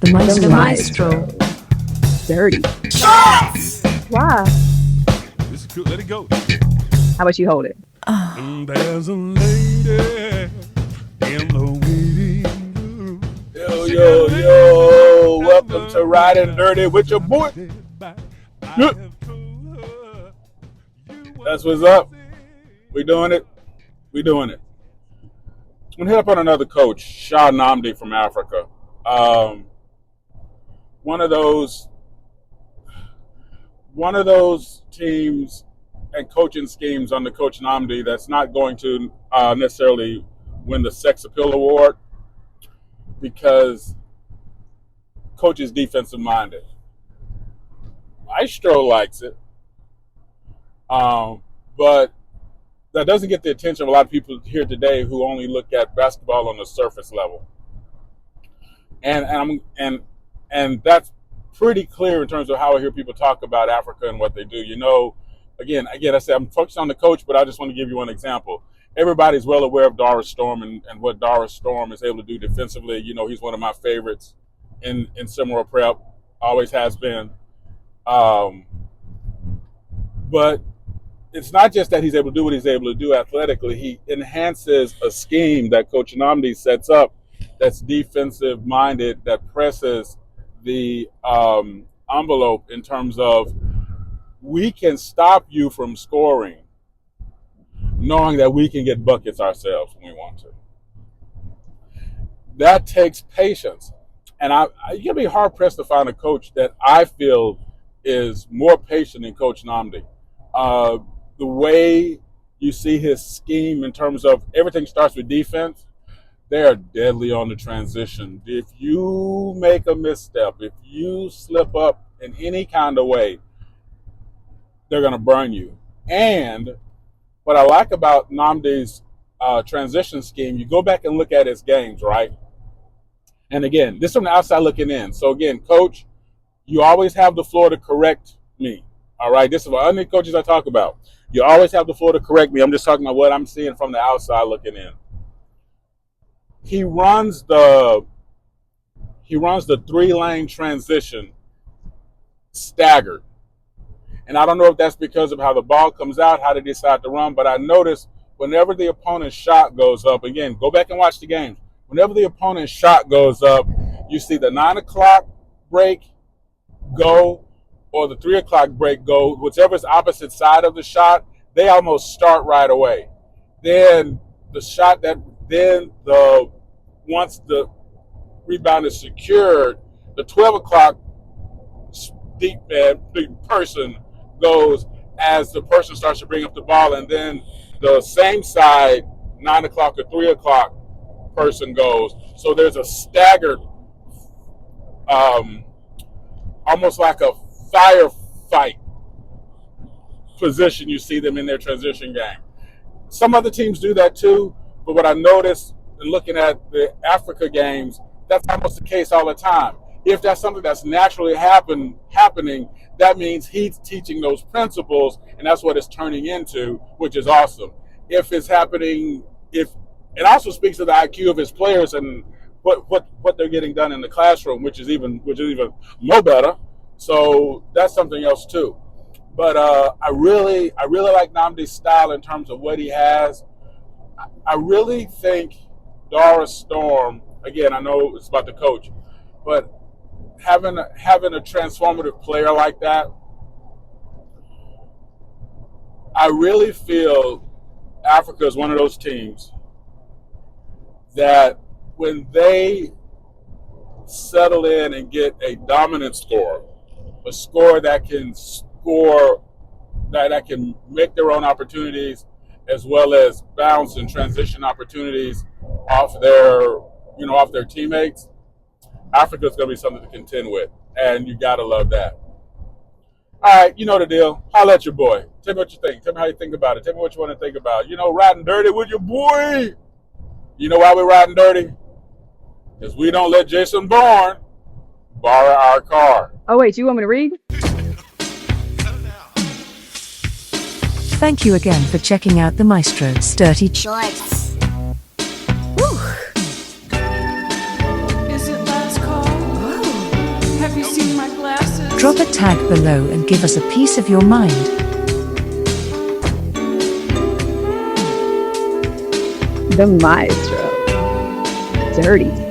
The Maestro. Dirty. Shots! Why? This is cool. Let it go. How about you hold it? There's a lady in the waiting room. Yo. Welcome to Riding Dirty with your boy. That's what's up. We doing it. I'm going to hit up on another coach, Nnamdi from Africa. One of those teams and coaching schemes under Coach Nnamdi that's not going to necessarily win the Sex Appeal Award because Coach is defensive minded. Maestro likes it, but that doesn't get the attention of a lot of people here today who only look at basketball on the surface level. And that's pretty clear in terms of how I hear people talk about Africa and what they do. You know, again, I say I'm focused on the coach, but I just want to give you one example. Everybody's well aware of Doris Storm and what Doris Storm is able to do defensively. You know, he's one of my favorites in SimWorld Prep, always has been. But it's not just that he's able to do what he's able to do athletically. He enhances a scheme that Coach Nnamdi sets up that's defensive minded, that presses the envelope in terms of we can stop you from scoring knowing that we can get buckets ourselves when we want to. That takes patience. And you're going to be hard pressed to find a coach that I feel is more patient than Coach Nnamdi. The way you see his scheme in terms of everything starts with defense, they are deadly on the transition. If you make a misstep, if you slip up in any kind of way, they're going to burn you. And what I like about Nnamdi's transition scheme, you go back and look at his games, right? And again, this is from the outside looking in. So again, Coach, you always have the floor to correct me. All right, this is what other coaches I talk about. You always have the floor to correct me. I'm just talking about what I'm seeing from the outside looking in. He runs the 3-lane transition staggered. And I don't know if that's because of how the ball comes out, how they decide to run, but I notice whenever the opponent's shot goes up, again, go back and watch the games. Whenever the opponent's shot goes up, you see the 9 o'clock break go or the 3 o'clock break go, whichever's opposite side of the shot, they almost start right away. Then once the rebound is secured, the 12 o'clock deep person goes as the person starts to bring up the ball, and then the same side, 9 o'clock or 3 o'clock person goes. So there's a staggered, almost like a firefight position. You see them in their transition game. Some other teams do that too, but what I noticed in looking at the Africa games, that's almost the case all the time. If that's something that's naturally happening, that means he's teaching those principles, and that's what it's turning into, which is awesome. If it's happening, it also speaks to the IQ of his players and what they're getting done in the classroom, which is even more better. So that's something else too. But I really like Nnamdi's style in terms of what he has. I really think Doris Storm, again, I know it's about the coach, but having a transformative player like that, I really feel Africa is one of those teams that when they settle in and get a dominant scorer, a scorer that can that can make their own opportunities as well as bounce and transition opportunities off their teammates, Africa's going to be something to contend with, and you got to love that. All right, you know the deal. Holla at your boy. Tell me what you think. Tell me how you think about it. Tell me what you want to think about. You know, riding dirty with your boy. You know why we're riding dirty? Because we don't let Jason Bourne borrow our car. Oh, wait, you want me to read? Thank you again for checking out the Maestro's Dirty Shorts. Is it last call? Drop a tag below and give us a piece of your mind. The Maestro. Dirty.